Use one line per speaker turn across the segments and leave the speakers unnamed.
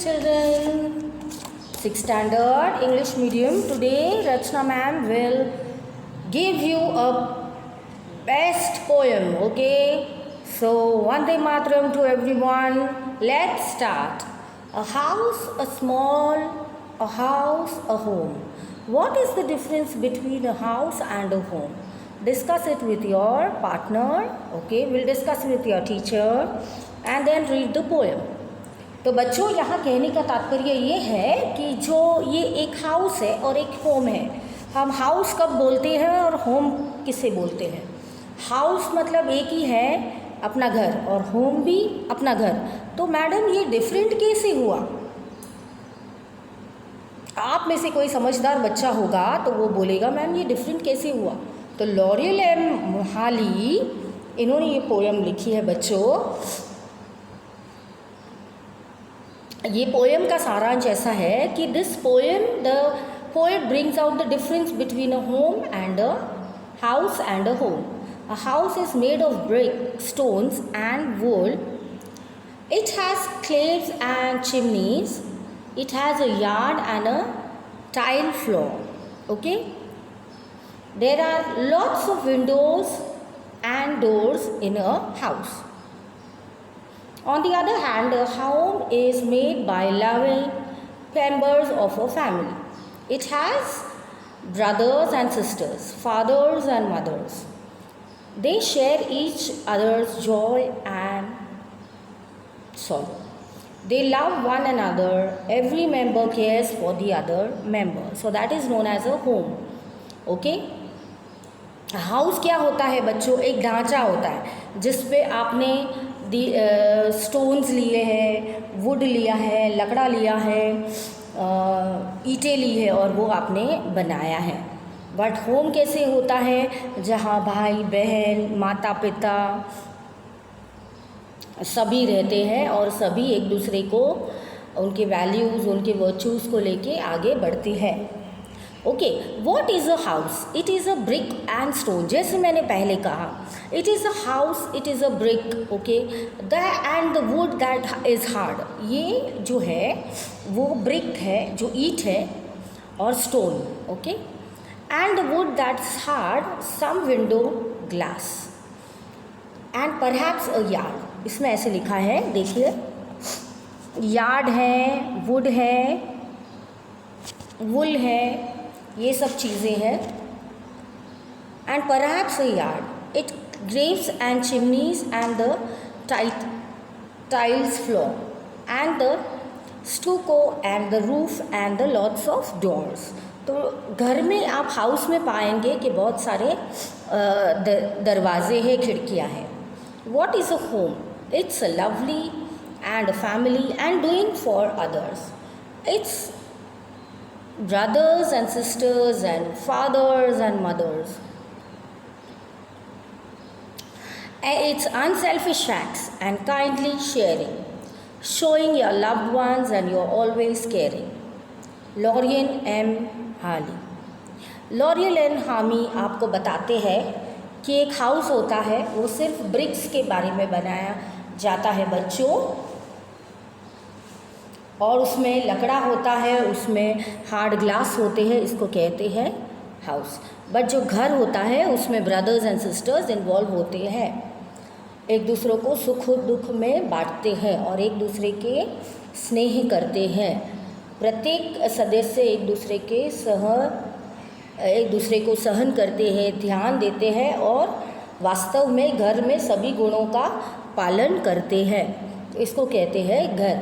children. 6th standard English medium. Today Rachna ma'am will give you a best poem. Okay. So Vande Mataram to everyone. Let's start. A house, a small, a house, a home. What is the difference between a house and a home? Discuss it with your partner. Okay. We'll discuss with your teacher and then read the poem. तो बच्चों यहाँ कहने का तात्पर्य ये है कि जो ये एक हाउस है और एक होम है. हम हाउस कब बोलते हैं और होम किसे बोलते हैं? हाउस मतलब एक ही है, अपना घर, और होम भी अपना घर. तो मैडम ये डिफरेंट कैसे हुआ? आप में से कोई समझदार बच्चा होगा तो वो बोलेगा मैम ये डिफरेंट कैसे हुआ. तो लॉरियल एम मोहाली इन्होंने ये पोएम लिखी है बच्चों. ये पोएम का सारांश ऐसा है कि this poem the poet brings out the difference between a home and a house and a home. A house is made of brick, stones and would. It has claves and chimneys. It has a yard and a tile floor. Okay. There are lots of windows and doors in a house. On the other hand, a home is made by loving members of a family. It has brothers and sisters, fathers and mothers. They share each other's joy and sorrow. They love one another. Every member cares for the other member. So that is known as a home. Okay? House क्या होता है बच्चों? एक ढांचा होता है जिस पे आपने स्टोन्स लिए हैं, वुड लिया है, लकड़ा लिया है, ईंटें ली है और वो आपने बनाया है. बट होम कैसे होता है? जहाँ भाई बहन, माता पिता सभी रहते हैं और सभी एक दूसरे को उनके वैल्यूज़, उनके वर्चूज़ को लेके आगे बढ़ते हैं. Okay. What is a house? It is a brick and stone. जैसे मैंने पहले कहा, it is a house, it is a brick. Okay. The end the would that is hard. ये जो है वो ब्रिक है, जो ईंट है, और stone. Okay. And the wood that's hard, some window glass and perhaps a yard. इसमें ऐसे लिखा है, देखिए, यार्ड है, वुड है, वुल है, ये सब चीज़ें हैं. And perhaps a yard. It Graves and chimneys and the tiles floor and the stucco and the roof and the lots of doors. तो घर में आप हाउस में पाएंगे कि बहुत सारे दरवाजे हैं, खिड़कियां हैं. What is a home? It's a lovely and a family and doing for others. It's brothers and sisters and fathers and mothers. And it's unselfish acts and kindly sharing, showing your loved ones and you're always caring. लॉरियल एम हाली. लॉरियल एम हामी आपको बताते हैं कि एक हाउस होता है, वो सिर्फ ब्रिक्स के बारे में बनाया जाता है बच्चों, और उसमें लकड़ा होता है, उसमें हार्ड ग्लास होते हैं, इसको कहते हैं हाउस. बट जो घर होता है उसमें ब्रदर्स एंड सिस्टर्स इन्वॉल्व होते हैं, एक दूसरों को सुख दुख में बांटते हैं और एक दूसरे के स्नेह करते हैं. प्रत्येक सदस्य एक दूसरे को सहन करते हैं, ध्यान देते हैं और वास्तव में घर में सभी गुणों का पालन करते हैं. इसको कहते हैं घर.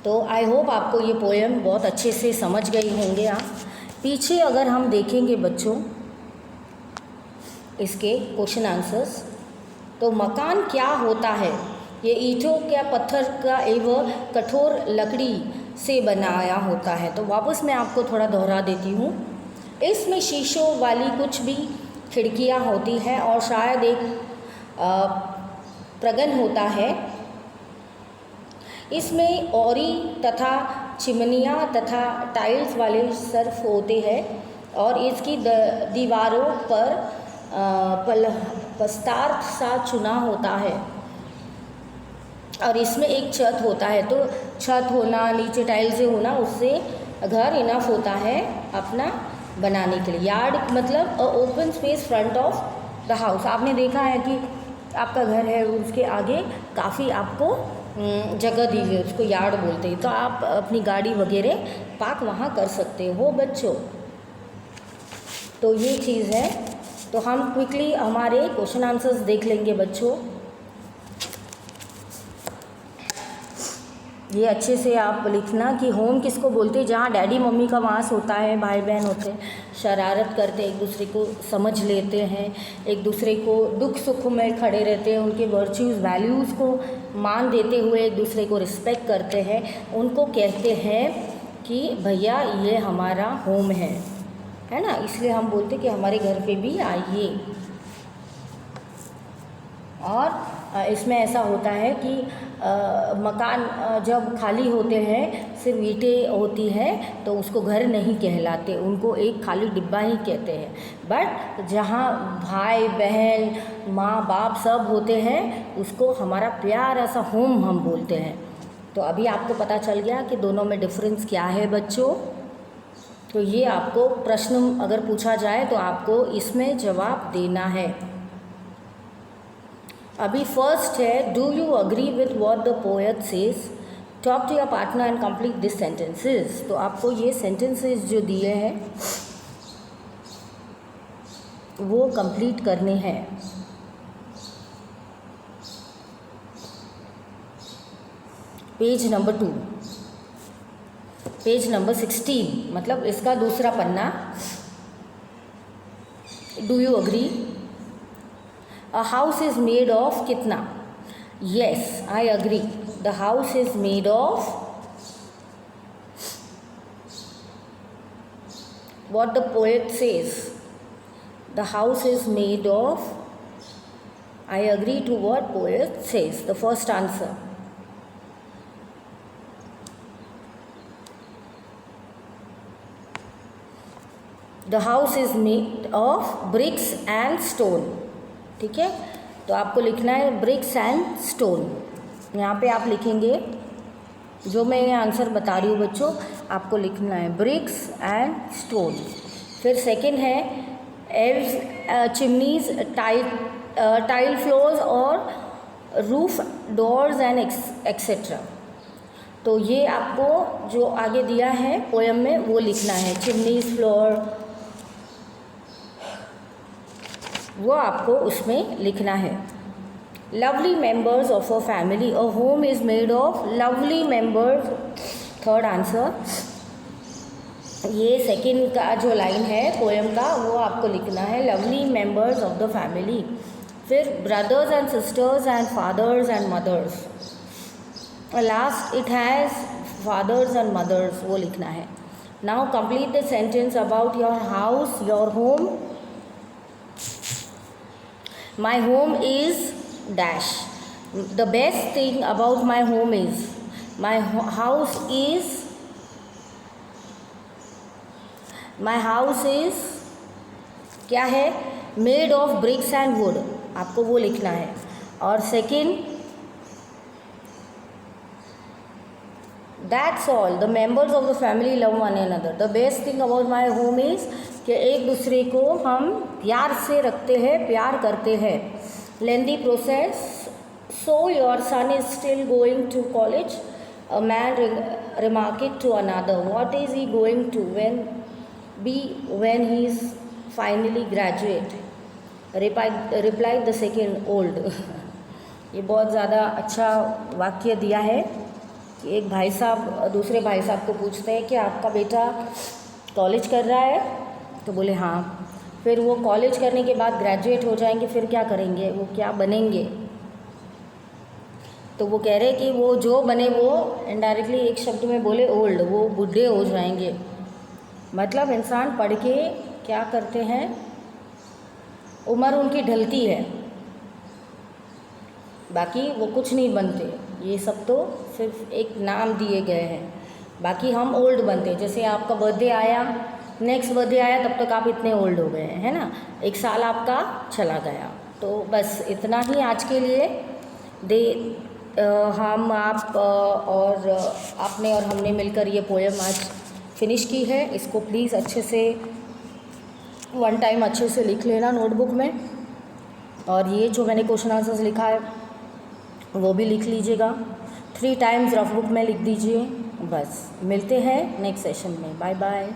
तो आई होप आपको ये पोएम बहुत अच्छे से समझ गए होंगे. आप पीछे अगर हम देखेंगे बच्चों इसके क्वेश्चन आंसर्स, तो मकान क्या होता है? ये ईंटों या पत्थर का एवं कठोर लकड़ी से बनाया होता है. तो वापस मैं आपको थोड़ा दोहरा देती हूँ. इसमें शीशों वाली कुछ भी खिड़कियाँ होती हैं और शायद एक प्रगन होता है. इसमें औरी तथा चिमनियाँ तथा टाइल्स वाले सर्फ होते हैं और इसकी दीवारों पर पस्तार सा चुना होता है. और इसमें एक छत होता है, तो छत होना, नीचे टाइल से होना, उससे घर इनफ होता है अपना बनाने के लिए। यार्ड मतलब open space front of the house. आपने देखा है कि आपका घर है, उसके आगे काफ़ी आपको जगह दी हुई है, उसको यार्ड बोलते हैं, तो आप अपनी गाड़ी वगैरह पार्क वहाँ कर सकते हो बच्चों। तो ये चीज़ है। तो हम क्विकली हमारे क्वेश्चन आंसर्स देख लेंगे बच्चों। ये अच्छे से आप लिखना कि होम किसको बोलते हैं, जहाँ डैडी मम्मी का वास होता है, भाई बहन होते हैं, शरारत करते हैं, एक दूसरे को समझ लेते हैं, एक दूसरे को दुख सुख में खड़े रहते हैं, उनके वर्च्यूज़ वैल्यूज़ को मान देते हुए एक दूसरे को रिस्पेक्ट करते हैं, उनको कहते हैं कि भैया ये हमारा होम है ना। इसलिए हम बोलते कि हमारे घर पे भी आइए। और इसमें ऐसा होता है कि मकान जब खाली होते हैं, सिर्फ ईंटें होती हैं, तो उसको घर नहीं कहलाते, उनको एक खाली डिब्बा ही कहते हैं। बट जहाँ भाई बहन माँ बाप सब होते हैं, उसको हमारा प्यारा सा होम हम बोलते हैं। तो अभी आपको पता चल गया कि दोनों में डिफरेंस क्या है बच्चों। तो ये आपको प्रश्न अगर पूछा जाए तो आपको इसमें जवाब देना है। अभी फर्स्ट है, do you agree with what the poet says, talk to your partner and complete this sentences. तो आपको ये सेंटेंसेस जो दिए हैं वो कंप्लीट करने हैं। पेज नंबर 2, पेज नंबर 16, मतलब इसका दूसरा पन्ना। Do you agree? A house is made of कितना? Yes, I agree. The house is made of what the poet says. The house is made of, I agree to what poet says. The first answer. The house is made of bricks and stone. ठीक है, तो आपको लिखना है BRICS and stone. यहाँ पे आप लिखेंगे, जो मैं ये आंसर बता रही हूँ बच्चों, आपको लिखना है ब्रिक्स एंड स्टोन। फिर सेकंड है, एव्स चिमनीज टाइल फ्लोर्स और रूफ डोर्स एंड एक्सेट्रा। तो ये आपको जो आगे दिया है पोएम में वो लिखना है, चिमनीज फ्लोर, वो आपको उसमें लिखना है। Lovely members of a family, a home is made of lovely members. Third answer, ये सेकंड का जो लाइन है पोएम का वो आपको लिखना है, lovely members of the family. फिर brothers and sisters and fathers and mothers. Last it has fathers and mothers, वो लिखना है। Now complete the sentence about your house, your home. My home is dash. The best thing about my home is, my house is क्या है, made of bricks and wood, आपको वो लिखना है। और second, that's all, the members of the family love one another. The best thing about my home is कि एक दूसरे को हम प्यार से रखते हैं, प्यार करते हैं। Lengthy process, so your son is still going to college, a man remarked to another, what is he going to when he is finally graduate, replied the second old. ये बहुत ज़्यादा अच्छा वाक्य दिया है कि एक भाई साहब दूसरे भाई साहब को पूछते हैं कि आपका बेटा कॉलेज कर रहा है, तो बोले हाँ। फिर वो कॉलेज करने के बाद ग्रेजुएट हो जाएंगे, फिर क्या करेंगे, वो क्या बनेंगे? तो वो कह रहे कि वो जो बने वो इनडायरेक्टली एक शब्द में बोले ओल्ड, वो बूढ़े हो जाएंगे। मतलब इंसान पढ़ के क्या करते हैं, उम्र उनकी ढलती है, बाकी वो कुछ नहीं बनते। ये सब तो सिर्फ एक नाम दिए गए हैं, बाकी हम ओल्ड बनते। जैसे आपका बर्थडे आया, नेक्स्ट बर्थडे आया, तब तक आप इतने ओल्ड हो गए हैं, है ना, एक साल आपका चला गया। तो बस इतना ही आज के लिए। हम आप और आपने और हमने मिलकर ये पोएम आज फिनिश की है। इसको प्लीज़ अच्छे से वन टाइम अच्छे से लिख लेना नोटबुक में, और ये जो मैंने क्वेश्चन आंसर्स लिखा है वो भी लिख लीजिएगा, 3 टाइम्स रफ बुक में लिख दीजिए। बस मिलते हैं नेक्स्ट सेशन में। Bye bye.